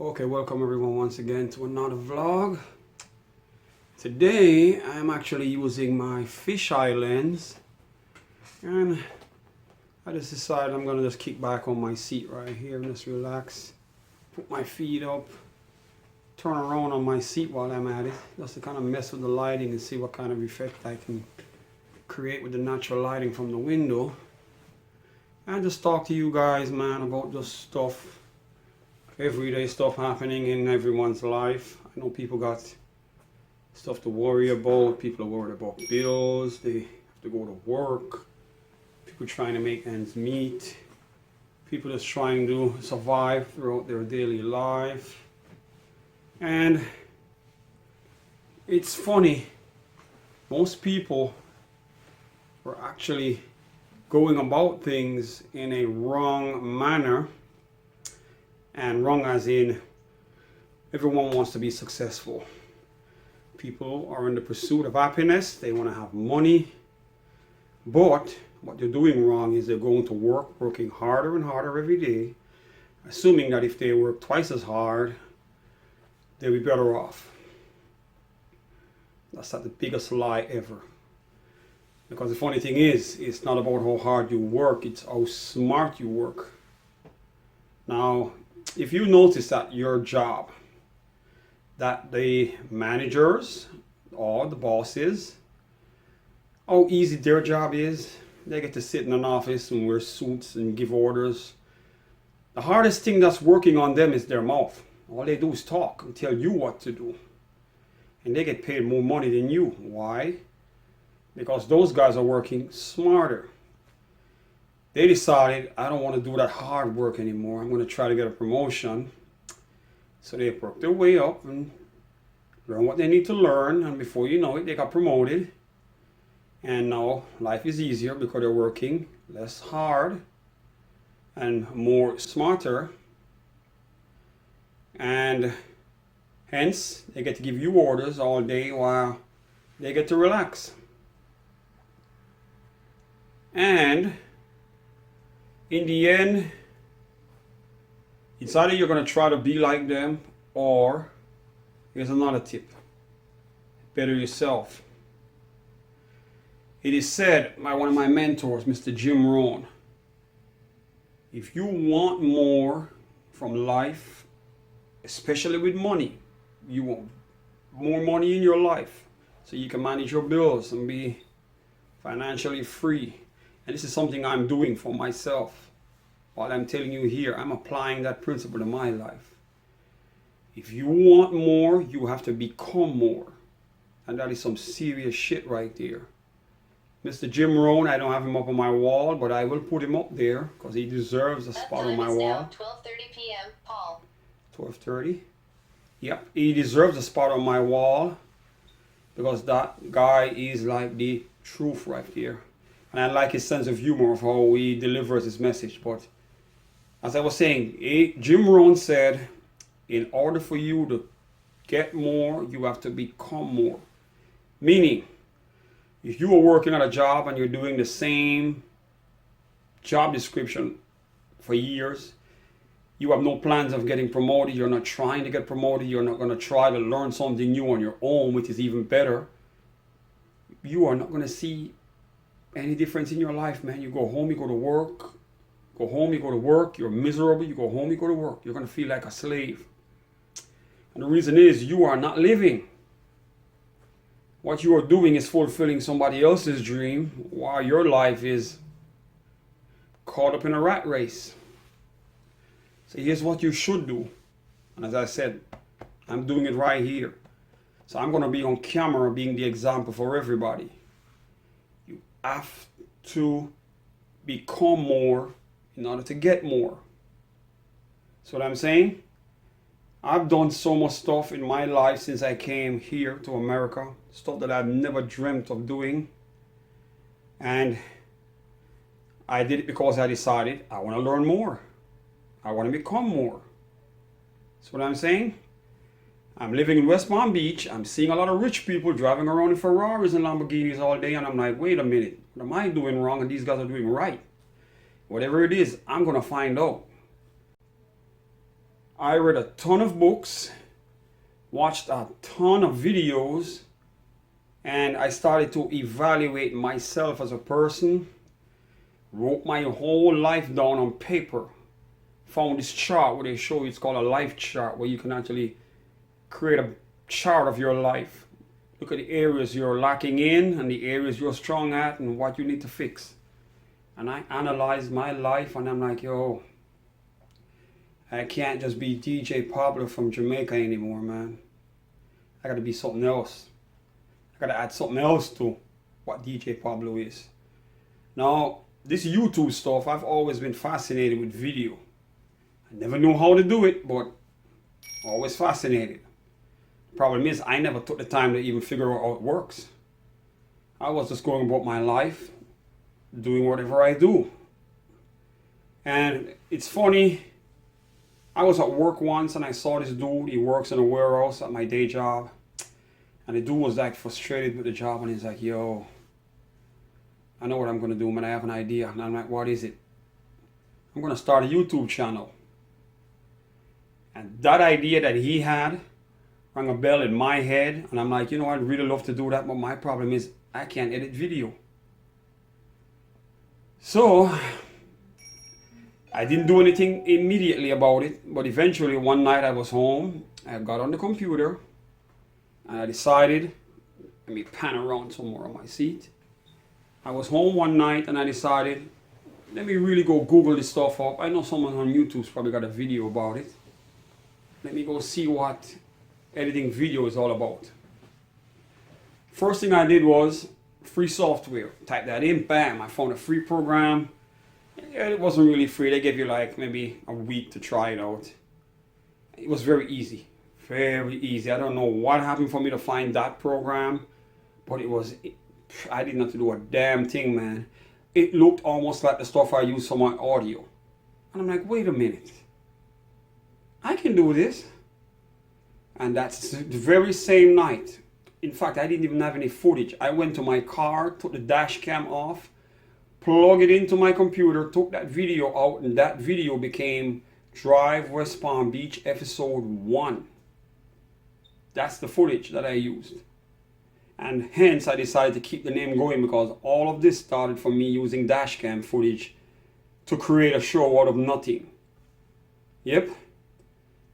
Okay, welcome everyone once again to another vlog. Today I'm actually using my fisheye lens, and I just decided I'm gonna just kick back on my seat right here and just relax, put my feet up, turn around on my seat while I'm at it, just to kind of mess with the lighting and see what kind of effect I can create with the natural lighting from the window, and just talk to you guys, man, about just stuff, everyday stuff happening in everyone's life. I know people got stuff to worry about. People are worried about bills. They have to go to work. People trying to make ends meet. People just trying to survive throughout their daily life. And it's funny. Most people are actually going about things in a wrong manner. And wrong as in everyone wants to be successful. People are in the pursuit of happiness. They want to have money. But what they're doing wrong is they're going to work, working harder and harder every day, assuming that if they work twice as hard, they'll be better off. That's not the biggest lie ever. Because the funny thing is, it's not about how hard you work, it's how smart you work. Now, if you notice that your job, that the managers or the bosses, how easy their job is, they get to sit in an office and wear suits and give orders. The hardest thing that's working on them is their mouth. All they do is talk and tell you what to do. And they get paid more money than you. Why? Because those guys are working smarter. They decided, I don't want to do that hard work anymore. I'm going to try to get a promotion. So they work their way up and learn what they need to learn. And before you know it, they got promoted. And now life is easier because they're working less hard and more smarter. And hence, they get to give you orders all day while they get to relax. And in the end, it's either you're going to try to be like them, or here's another tip: better yourself. It is said by one of my mentors, Mr. Jim Rohn, if you want more from life, especially with money, you want more money in your life so you can manage your bills and be financially free. And this is something I'm doing for myself. While I'm telling you here, I'm applying that principle to my life. If you want more, you have to become more. And that is some serious shit right there. Mr. Jim Rohn, I don't have him up on my wall, but I will put him up there because he deserves a spot on my wall. Now 12:30 p.m. Paul. 12:30? Yep, he deserves a spot on my wall because that guy is like the truth right there. And I like his sense of humor of how he delivers his message. But as I was saying, Jim Rohn said, in order for you to get more, you have to become more. Meaning, if you are working at a job and you're doing the same job description for years, you have no plans of getting promoted, you're not trying to get promoted, you're not going to try to learn something new on your own, which is even better, you are not going to see any difference in your life, man. You go home, you go to work. Go home, you go to work. You're miserable. You go home, you go to work. You're going to feel like a slave. And the reason is you are not living. What you are doing is fulfilling somebody else's dream while your life is caught up in a rat race. So here's what you should do. And as I said, I'm doing it right here. So I'm going to be on camera being the example for everybody. Have to become more in order to get more. So what I'm saying, I've done so much stuff in my life since I came here to America, stuff that I've never dreamt of doing, and I did it because I decided I want to learn more. I want to become more. That's what I'm saying. I'm living in West Palm Beach. I'm seeing a lot of rich people driving around in Ferraris and Lamborghinis all day. And I'm like, wait a minute. What am I doing wrong and these guys are doing right? Whatever it is, I'm going to find out. I read a ton of books, watched a ton of videos, and I started to evaluate myself as a person, wrote my whole life down on paper, found this chart where they show you, it's called a life chart, where you can actually create a chart of your life. Look at the areas you're lacking in and the areas you're strong at and what you need to fix. And I analyzed my life and I'm like, yo, I can't just be DJ Pablo from Jamaica anymore, man. I gotta be something else. I gotta add something else to what DJ Pablo is. Now, this YouTube stuff, I've always been fascinated with video. I never knew how to do it, but always fascinated. Problem is, I never took the time to even figure out how it works. I was just going about my life, doing whatever I do. And it's funny, I was at work once and I saw this dude, he works in a warehouse at my day job. And the dude was like frustrated with the job and he's like, yo, I know what I'm gonna do, man, I have an idea. And I'm like, what is it? I'm gonna start a YouTube channel. And that idea that he had rang a bell in my head, and I'm like, you know, I'd really love to do that, but my problem is I can't edit video. So I didn't do anything immediately about it, but eventually one night I was home, I got on the computer, and I decided, let me pan around somewhere on my seat. I was home one night and I decided, let me really go Google this stuff up. I know someone on YouTube's probably got a video about it. Let me go see what editing video is all about. First thing I did was free software. Type that in, bam, I found a free program. It wasn't really free. They gave you like maybe a week to try it out. It was very easy. Very easy. I don't know what happened for me to find that program, but I didn't have to do a damn thing, man. It looked almost like the stuff I use for my audio. And I'm like, wait a minute. I can do this. And that's the very same night. In fact, I didn't even have any footage. I went to my car, took the dash cam off, plugged it into my computer, took that video out, and that video became Drive West Palm Beach episode 1. That's the footage that I used. And hence I decided to keep the name going because all of this started from me using dash cam footage to create a show out of nothing. Yep.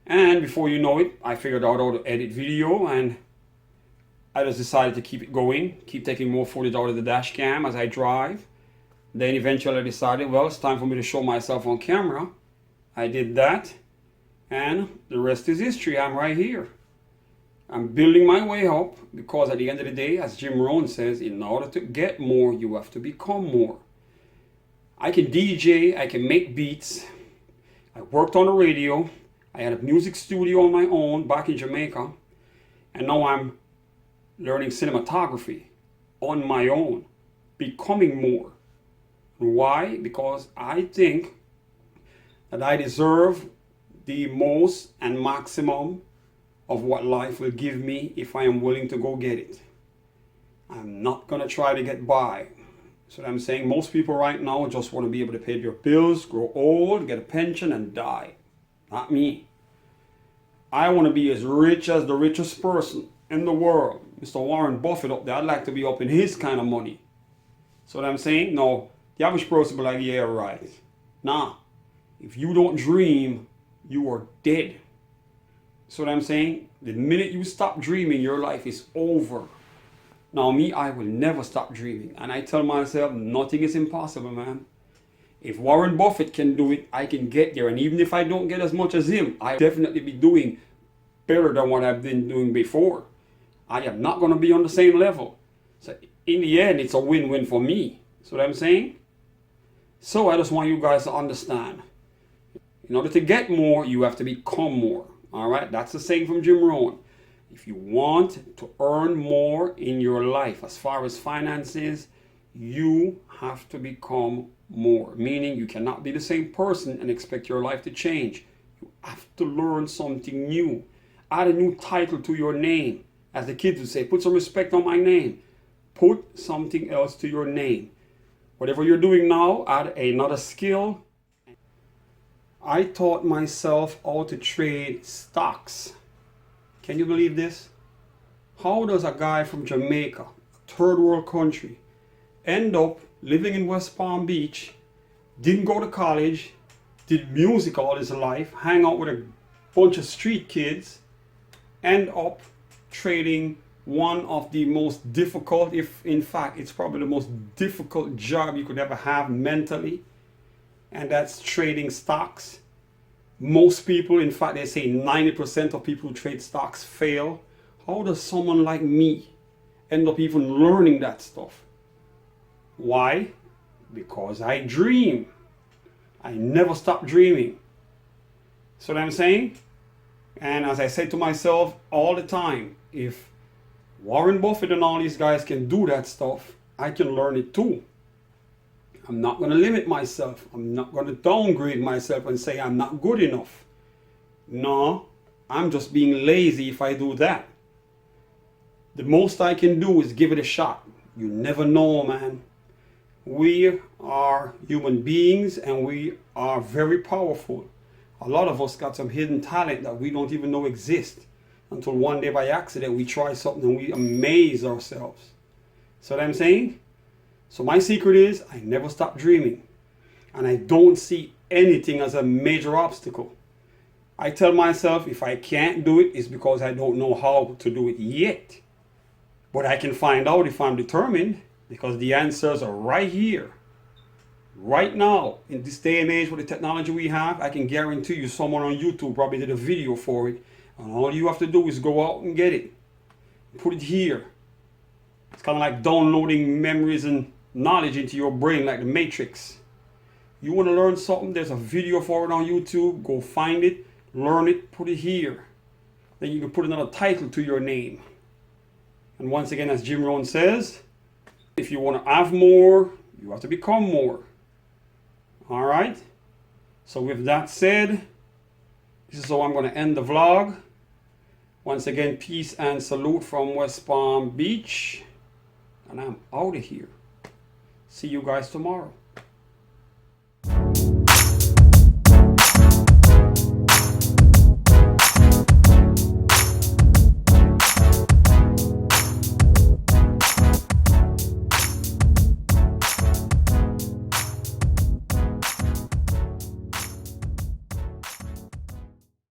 And before you know it, I figured out how to edit video and I just decided to keep it going, keep taking more footage out of the dash cam as I drive. Then eventually I decided, well, it's time for me to show myself on camera. I did that and the rest is history. I'm right here. I'm building my way up because at the end of the day, as Jim Rohn says, in order to get more, you have to become more. I can DJ, I can make beats. I worked on the radio. I had a music studio on my own back in Jamaica, and now I'm learning cinematography on my own, becoming more. Why? Because I think that I deserve the most and maximum of what life will give me if I am willing to go get it. I'm not gonna try to get by. So I'm saying most people right now just want to be able to pay their bills, grow old, get a pension, and die. Not me. I want to be as rich as the richest person in the world. Mr. Warren Buffett up there, I'd like to be up in his kind of money. So what I'm saying? No, the average person will be like, yeah, right. Nah, if you don't dream, you are dead. So what I'm saying? The minute you stop dreaming, your life is over. Now me, I will never stop dreaming. And I tell myself, nothing is impossible, man. If Warren Buffett can do it, I can get there. And even if I don't get as much as him, I'll definitely be doing better than what I've been doing before. I am not going to be on the same level. So in the end, it's a win-win for me. So what I'm saying? So I just want you guys to understand. In order to get more, you have to become more. All right? That's the saying from Jim Rohn. If you want to earn more in your life, as far as finances, you have to become more. Meaning you cannot be the same person and expect your life to change. You have to learn something new. Add a new title to your name. As the kids would say, put some respect on my name. Put something else to your name. Whatever you're doing now, add another skill. I taught myself how to trade stocks. Can you believe this? How does a guy from Jamaica, a third world country, end up living in West Palm Beach, didn't go to college, did music all his life, hang out with a bunch of street kids, end up trading one of the most difficult, if in fact it's probably the most difficult job you could ever have mentally, and that's trading stocks. Most people, in fact they say 90% of people who trade stocks fail. How does someone like me end up even learning that stuff? Why? Because I dream. I never stop dreaming. So what I'm saying? And as I say to myself all the time, if Warren Buffett and all these guys can do that stuff, I can learn it too. I'm not going to limit myself. I'm not going to downgrade myself and say I'm not good enough. No, I'm just being lazy if I do that. The most I can do is give it a shot. You never know, man. We are human beings and we are very powerful. A lot of us got some hidden talent that we don't even know exist until one day by accident we try something and we amaze ourselves. So what I'm saying? So my secret is I never stop dreaming, and I don't see anything as a major obstacle. I tell myself if I can't do it, it's because I don't know how to do it yet. But I can find out if I'm determined, because the answers are right here. Right now, in this day and age with the technology we have, I can guarantee you someone on YouTube probably did a video for it. And all you have to do is go out and get it. Put it here. It's kind of like downloading memories and knowledge into your brain like the Matrix. You want to learn something, there's a video for it on YouTube. Go find it, learn it, put it here. Then you can put another title to your name. And once again, as Jim Rohn says, if you want to have more, you have to become more. All right? So with that said, this is how I'm going to end the vlog. Once again, peace and salute from West Palm Beach. And I'm out of here. See you guys tomorrow.